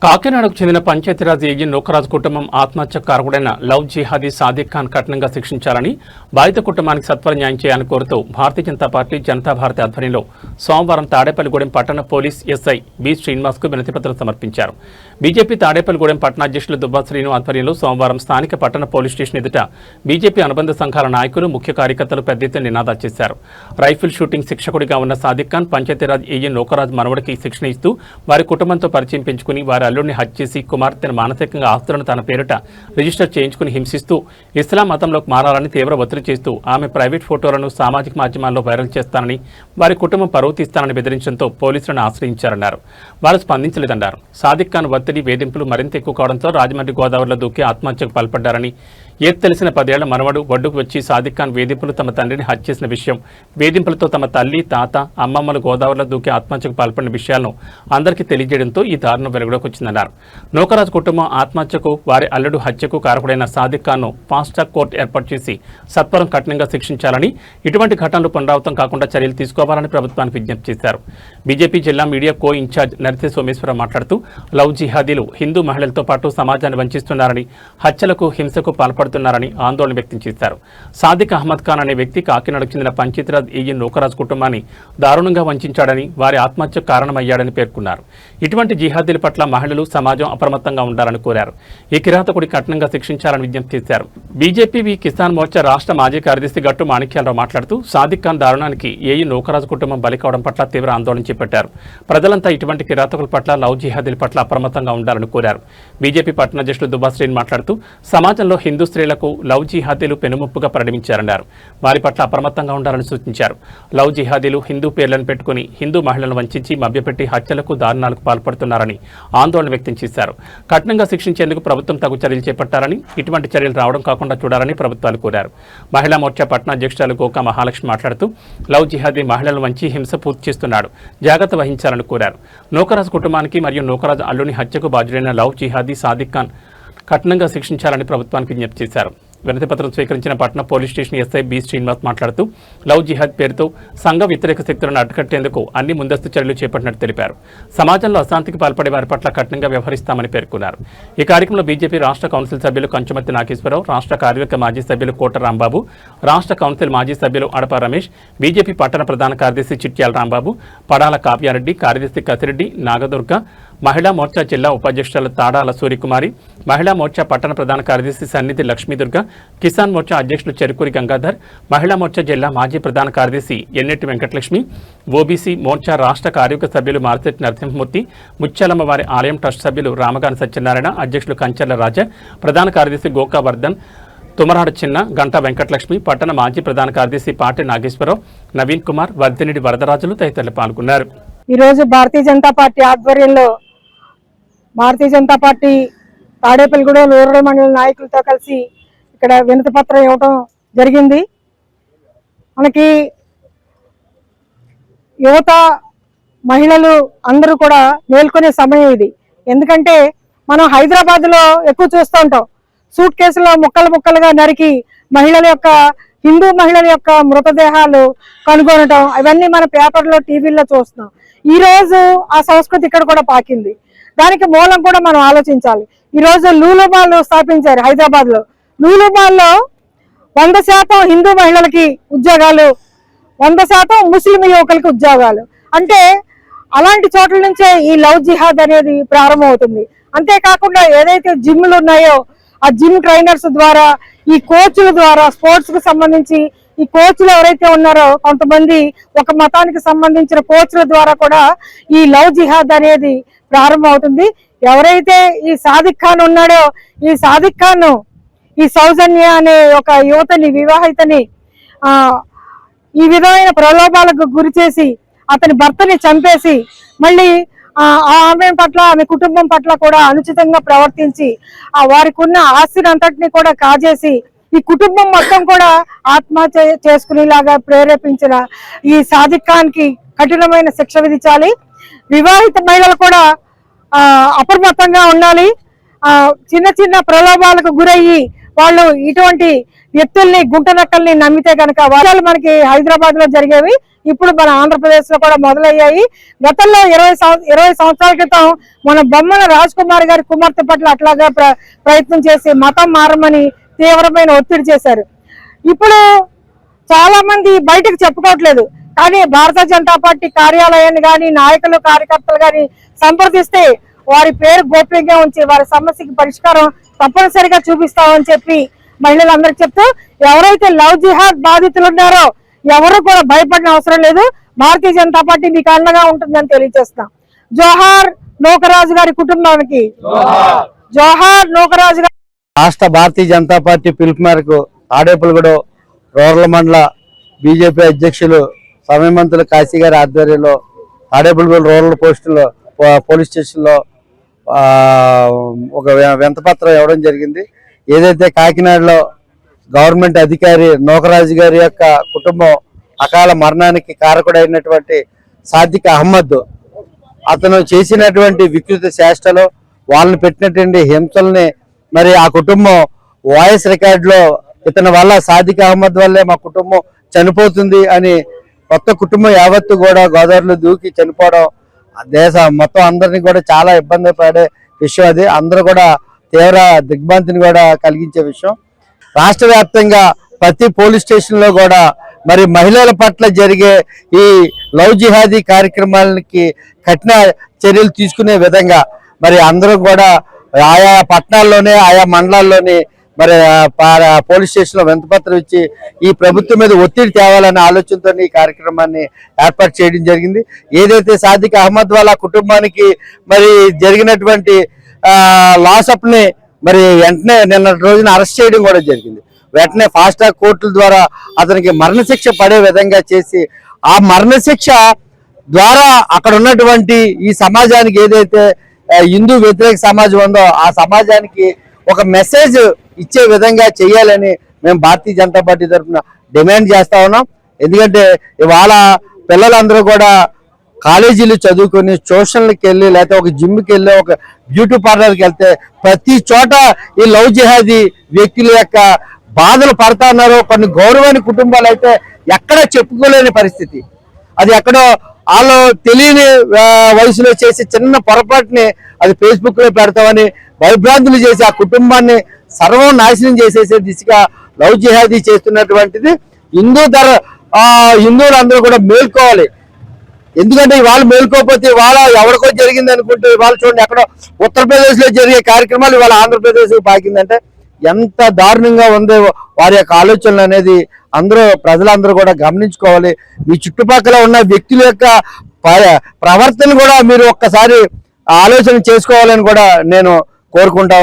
కాకినాడకు చెందిన పంచాయతీరాజ్ ఏజీ నూకరాజ్ కుటుంబం ఆత్మహత్య కారకుడైన లవ్ జిహాదీ సాదిక్ ఖాన్ కఠినంగా శిక్షించాలని బాధిత కుటుంబానికి సత్వర న్యాయం చేయాలని కోరుతూ భారతీయ జనతా పార్టీ జనతా భారతి ఆధ్వర్యంలో సోమవారం తాడేపల్లిగూడెం పట్టణ పోలీస్ ఎస్ఐ బి శ్రీనివాస్కు వినతిపత్రం సమర్పించారు. బీజేపీ తాడేపల్లిగూడెం పట్టణ అధ్యక్షులు దుబ్బా శ్రీను ఆధ్వర్యంలో సోమవారం స్థానిక పట్టణ పోలీస్ స్టేషన్ ఎదుట బీజేపీ అనుబంధ సంఘాల నాయకులు ముఖ్య కార్యకర్తలు పెద్ద ఎత్తున నినాదాలు చేశారు. రైఫిల్ షూటింగ్ శిక్షకుడిగా ఉన్న సాదిక్ ఖాన్ పంచాయతీరాజ్ ఏజీ నూకరాజ్ మనవడికి శిక్షణ ఇస్తూ వారి కుటుంబంతో పరిచయం పెంచుకుని వారి అల్లుడిని హత్య చేసి కుమార్తెను మానసికంగా ఆస్తులను తన పేరిట రిజిస్టర్ చేయించుకుని హింసిస్తూ ఇస్లాం మతంలోకి మారాలని తీవ్ర ఒత్తిడి చేస్తూ ఆమె ప్రైవేట్ ఫోటోలను సామాజిక మాధ్యమాల్లో వైరల్ చేస్తానని వారి కుటుంబం పరువు తీస్తానని బెదిరించడంతో పోలీసులను ఆశ్రయించారన్నారు. వారు స్పందించలేదన్నారు. సాదిక్ ఖాన్ ఒత్తిడి వేధింపులు మరింత ఎక్కువ కావడంతో రాజమండ్రి గోదావరిలో దూకి ఆత్మహత్యకు పాల్పడ్డారని, ఏది తెలిసిన 10 ఏళ్ల మనవడు ఒడ్డుకు వచ్చి సాదిక్ ఖాన్ వేధింపులు తమ తండ్రిని హత్య చేసిన విషయం, వేధింపులతో తమ తల్లి తాత అమ్మమ్మలు గోదావరిలో దూకి ఆత్మహత్యకు పాల్పడిన విషయాలను అందరికీ తెలియజేయడంతో ఈ దారుణం వెలుగులోకి వచ్చిందన్నారు. నూకరాజ్ కుటుంబం ఆత్మహత్యకు వారి అల్లుడు హత్యకు కారకుడైన సాదిక్ ఖాన్ను ఫాస్ట్ ట్రాక్ కోర్టు ఏర్పాటు చేసి సత్వరం కఠినంగా శిక్షించాలని, ఇటువంటి ఘటనలు పునరావృతం కాకుండా చర్యలు తీసుకోవాలని ప్రభుత్వానికి విజ్ఞప్తి చేశారు. బీజేపీ జిల్లా మీడియా కో ఇన్ఛార్జ్ నరితే సోమేశ్వరరావు మాట్లాడుతూ లవ్ జిహాదీలు హిందూ మహిళలతో పాటు సమాజాన్ని వంచిస్తున్నారని, హత్యలకు హింసకు పాల్పడుతున్నారని ఆందోళన వ్యక్తం చేశారు. సాదిక్ అహ్మద్ ఖాన్ అనే వ్యక్తి కాకినాడకు చెందిన పంచాయతీరాజ్ ఏజీ నూకరాజ్ కుటుంబాన్ని దారుణంగా వంచాడని, వారి ఆత్మహత్యకు కారణమయ్యాడని పేర్కొన్నారు. ఇటువంటి జిహాదీల పట్ల మహిళలు సమాజం అప్రమత్తంగా ఉండాలని కోరారు. ఈ కిరాతకుడి కఠినంగా శిక్షించాలని విజ్ఞప్తి చేశారు. బీజేపీ కిసాన్ మోర్చా రాష్ట్ర మాజీ కార్యదర్శి గట్టు మాణిక్యాలరావు మాట్లాడుతూ సాదిక్ ఖాన్ దారుణానికి ఏఈ నూకరాజ్ కుటుంబం బలి కావడం పట్ల తీవ్ర ఆందోళన చేపట్టారు. ప్రజలంతా ఇటువంటి కిరాతకుల పట్ల, లవ్ జిహాదీల పట్ల అప్రమత్తంగా ఉండాలని కోరారు. బీజేపీ పట్టణ అధ్యక్షులు దుబ్బా శ్రీని మాట్లాడుతూ సమాజంలో హిందూ స్త్రీలకు లవ్ జిహాదీలు పెనుముప్పుగా పరిణమించారన్నారు. వారి పట్ల అప్రమత్తంగా ఉండాలని సూచించారు. లవ్ జిహాదీలు హిందూ పేర్లను పెట్టుకుని హిందూ మహిళలను వంచి మభ్యపెట్టి హత్యలకు, దారుణాలకు పాల్పడుతున్నారని ఆందోళన వ్యక్తం చేశారు. కఠినంగా శిక్షించేందుకు ప్రభుత్వం తగు చర్యలు చేపట్టారని, ఇటువంటి చర్యలు రావడం కాకుండా చూడాలని ప్రభుత్వాలు కోరారు. మహిళా మోర్చా పట్టణ అధ్యక్షురాలు గోకా మహాలక్ష్మి మాట్లాడుతూ లవ్ జిహాదీ మహిళలను వంచి హింస పూర్తి చేస్తున్నాడు, జాగ్రత్త వహించాలని కోరారు. నూకరాజ్ కుటుంబానికి మరియు నూకరాజ్ అల్లుని హత్యకు బాధ్యుడైన లవ్ జిహాదీ సాదిక్ ఖాన్ కఠినంగా శిక్షించాలని ప్రభుత్వానికి విజ్ఞప్తి చేశారు. వినతిపత్రం స్వీకరించిన పట్టణ police station SI B Srinivas మాట్లాడుతూ లవ్ జిహాద్ పేరుతో సంఘ వ్యతిరేక శక్తులను అడ్డుకట్టేందుకు అన్ని ముందస్తు చర్యలు చేపట్టినట్టు తెలిపారు. సమాజంలో అశాంతికి పాల్పడే వారి పట్ల కఠినంగా వ్యవహరిస్తామని పేర్కొన్నారు. ఈ కార్యక్రమంలో బీజేపీ రాష్ట్ర కౌన్సిల్ సభ్యులు కంచుమర్తి నాగేశ్వరరావు, రాష్ట్ర కార్యవర్గ మాజీ సభ్యులు కోట రాంబాబు, రాష్ట్ర కౌన్సిల్ మాజీ సభ్యులు అడప రమేష్, బీజేపీ పట్టణ ప్రధాన కార్యదర్శి చిట్యాల రాంబాబు, పడాల కావ్యారెడ్డి, కార్యదర్శి కసిరెడ్డి, నాగదుర్గ, మహిళా మోర్చా జిల్లా ఉపాధ్యక్షులు తాడాల సూర్యకుమారి, మహిళా మోర్చా పట్టణ ప్రధాన కార్యదర్శి సన్నిధి లక్ష్మీదుర్గ, కిసాన్ మోర్చా అధ్యక్షులు చెరుకూరి గంగాధర్, మహిళా మోర్చా జిల్లా మాజీ ప్రధాన కార్యదర్శి ఎన్నెట్టి వెంకటలక్ష్మి, ఓబీసీ మోర్చా రాష్ట్ర కార్యవర్గ సభ్యులు మారిశెట్టి నరసింహమూర్తి, ముత్యాలమ్మవారి ఆలయం ట్రస్ట్ సభ్యులు రామగాని సత్యనారాయణ, అధ్యక్షులు కంచర్ల రాజా, ప్రధాన కార్యదర్శి గోకా వర్ధన్, తుమరాడ చిన్న, గంటా వెంకటలక్ష్మి, పట్టణ మాజీ ప్రధాన కార్యదర్శి పాటి నాగేశ్వరరావు, నవీన్ కుమార్, వర్ధినిడి వరదరాజులు తదితరులు పాల్గొన్నారు. ఈరోజు భారతీయ జనతా పార్టీ ఆధ్వర్యంలో భారతీయ జనతా పార్టీ తాడేపల్లిగూడెం రూరల్ మండల నాయకులతో కలిసి ఇక్కడ వినతి పత్రం ఇవ్వడం జరిగింది. మనకి యువత, మహిళలు అందరూ కూడా మేల్కొనే సమయం ఇది. ఎందుకంటే మనం హైదరాబాద్లో ఎక్కువ చూస్తూ ఉంటాం, సూట్ కేసులో ముక్కలు ముక్కలుగా నరికి హిందూ మహిళల యొక్క మృతదేహాలు కనుగొనడం, అవన్నీ మన పేపర్లో, టీవీల్లో చూస్తున్నాం. ఈ రోజు ఆ సంస్కృతి ఇక్కడ కూడా పాకింది. దానికి మూలం కూడా మనం ఆలోచించాలి. ఈరోజు లూలు మాల్ స్థాపించారు హైదరాబాద్ లో. లూలు మాల్లో 100% హిందూ మహిళలకి ఉద్యోగాలు, 100% ముస్లిం యువకులకి ఉద్యోగాలు. అంటే అలాంటి చోట్ల నుంచే ఈ లవ్ జిహాద్ అనేది ప్రారంభమవుతుంది. అంతేకాకుండా ఏదైతే జిమ్లు ఉన్నాయో ఆ జిమ్ ట్రైనర్స్ ద్వారా, ఈ కోచ్ల ద్వారా, స్పోర్ట్స్ కు సంబంధించి ఈ కోచ్లు ఎవరైతే ఉన్నారో కొంతమంది ఒక మతానికి సంబంధించిన కోచ్ల ద్వారా కూడా ఈ లవ్ జిహాద్ అనేది ప్రారంభం అవుతుంది. ఎవరైతే ఈ సాదిక్ ఖాన్ ఉన్నాడో, ఈ సాదిక్ ఖాన్ ఈ సౌజన్య అనే ఒక యువతని, వివాహితని ఈ విధమైన ప్రలోభాలకు గురి చేసి అతని భర్తని చంపేసి మళ్ళీ ఆమె పట్ల, ఆమె కుటుంబం పట్ల కూడా అనుచితంగా ప్రవర్తించి వారికి ఉన్న ఆస్తిని అంతటినీ కూడా కాజేసి ఈ కుటుంబం మొత్తం కూడా ఆత్మహత్య చేసుకునేలాగా ప్రేరేపించిన ఈ సాదిక్ ఖాన్ కి కఠినమైన శిక్ష విధించాలి. వివాహిత మహిళలు కూడా అప్రమత్తంగా ఉండాలి. చిన్న చిన్న ప్రలోభాలకు గురయ్యి వాళ్ళు ఇటువంటి వ్యక్తుల్ని గుంట నక్కల్ని నమ్మితే కనుక వాళ్ళు మనకి హైదరాబాద్ లో జరిగేవి ఇప్పుడు మన ఆంధ్రప్రదేశ్ లో కూడా మొదలయ్యాయి. గతంలో 20 సంవత్సరాల క్రితం మన బొమ్మన రాజ్ కుమార్ గారి కుమార్తె పట్ల అట్లాగా ప్రయత్నం చేసి మతం మారమని తీవ్రమైన ఒత్తిడి చేశారు. ఇప్పుడు చాలా మంది బయటకు చెప్పుకోవట్లేదు, కానీ భారతీయ జనతా పార్టీ కార్యాలయాన్ని కానీ నాయకులు కార్యకర్తలు కానీ సంప్రదిస్తే వారి పేరు గోప్యంగా ఉంచి వారి సమస్యకి పరిష్కారం తప్పనిసరిగా చూపిస్తామని చెప్పి మహిళలందరికీ చెప్తూ ఎవరైతే లవ్ జిహాద్ బాధితులు ఉన్నారో ఎవరు కూడా భయపడిన అవసరం లేదు. భారతీయ జనతా పార్టీ మీకు అండగా ఉంటుందని తెలియజేస్తాం. జోహార్ నూకరాజు గారి కుటుంబానికి, జోహార్ నూకరాజు గారి. రాష్ట్ర భారతీయ జనతా పార్టీ పిలుపు మేరకు తాడేపల్లిగూడ రూరల్ మండల బీజేపీ అధ్యక్షులు సమయమంతులు కాశీ గారి ఆధ్వర్యంలో తాడేపల్లిగూడ రూరల్ పోలీస్ స్టేషన్లో ఒక వినతిపత్రం ఇవ్వడం జరిగింది. ఏదైతే కాకినాడలో గవర్నమెంట్ అధికారి నూకరాజు గారి యొక్క కుటుంబం అకాల మరణానికి కారకుడైనటువంటి సాదిక్ అహ్మద్ అతను చేసినటువంటి వికృత చేష్టలు, వాళ్ళని పెట్టినటువంటి హింసల్ని మరి ఆ కుటుంబం వాయిస్ రికార్డులో ఇతని వల్ల సాదిక్ అహ్మద్ వల్లే మా కుటుంబం చనిపోతుంది అని కొత్త కుటుంబం యావత్తు కూడా గోదావరిలో దూకి చనిపోవడం దేశ మొత్తం అందరినీ కూడా చాలా ఇబ్బంది పడే విషయం. అది అందరూ కూడా తీవ్ర దిగ్భ్రాంతిని కూడా కలిగించే విషయం. రాష్ట్ర వ్యాప్తంగా ప్రతి పోలీస్ స్టేషన్ లో కూడా మరి మహిళల పట్ల జరిగే ఈ లవ్ జిహాదీ కార్యక్రమాలకి కఠిన చర్యలు తీసుకునే విధంగా మరి అందరూ కూడా ఆయా పట్టణాల్లోనే ఆయా మండలాల్లోని మరి పోలీస్ స్టేషన్ లో వినతిపత్రం ఇచ్చి ఈ ప్రభుత్వం మీద ఒత్తిడి తేవాలనే ఆలోచనతో ఈ కార్యక్రమాన్ని ఏర్పాటు చేయడం జరిగింది. ఏదైతే సాదిక్ అహ్మద్ వాళ్ళ కుటుంబానికి మరి జరిగినటువంటి లాసప్ ని మరి వెంటనే నిన్న రోజున అరెస్ట్ చేయడం కూడా జరిగింది. వెంటనే ఫాస్ట్ ట్రాక్ కోర్టుల ద్వారా అతనికి మరణశిక్ష పడే విధంగా చేసి ఆ మరణశిక్ష ద్వారా అక్కడ ఉన్నటువంటి ఈ సమాజానికి ఏదైతే హిందూ వ్యతిరేక సమాజం ఉందో ఆ సమాజానికి ఒక మెసేజ్ ఇచ్చే విధంగా చేయాలని మేము భారతీయ జనతా పార్టీ తరఫున డిమాండ్ చేస్తా ఉన్నాం. ఎందుకంటే ఇవాళ పిల్లలందరూ కూడా కాలేజీలు చదువుకొని ట్యూషన్లకు వెళ్ళి లేకపోతే ఒక జిమ్కి వెళ్ళి ఒక బ్యూటీ పార్లర్కి వెళ్తే ప్రతి చోట ఈ లవ్ జిహాదీ వ్యక్తుల యొక్క బాధలు పడతా ఉన్నారు. కొన్ని గౌరవమైన కుటుంబాలు అయితే ఎక్కడ చెప్పుకోలేని పరిస్థితి. అది ఎక్కడో వాళ్ళు తెలియని వయసులో చేసి చిన్న పొరపాటుని అది ఫేస్బుక్ లో పెడతామని భయభ్రాంతులు చేసి ఆ కుటుంబాన్ని సర్వం నాశనం చేసేసే దిశగా లవ్ జిహాదీ చేస్తున్నటువంటిది హిందువులందరూ కూడా మేల్కోవాలి. ఎందుకంటే వాళ్ళు మేల్కోకపోతే వాళ్ళ ఎవరికో జరిగింది అనుకుంటే వాళ్ళు చూడండి ఎక్కడో ఉత్తరప్రదేశ్ లో జరిగే కార్యక్రమాలు ఇవాళ ఆంధ్రప్రదేశ్ పాకిందంటే ఎంత దారుణంగా ఉందో వారి యొక్క ఆలోచనలు అనేది ప్రజలందరూ కూడా గమనించుకోవాలి. మీ చుట్టుపక్కల ఉన్న వ్యక్తుల యొక్క ప్రవర్తన కూడా మీరు ఒక్కసారి ఆలోచన చేసుకోవాలని కూడా నేను కోరుకుంటా.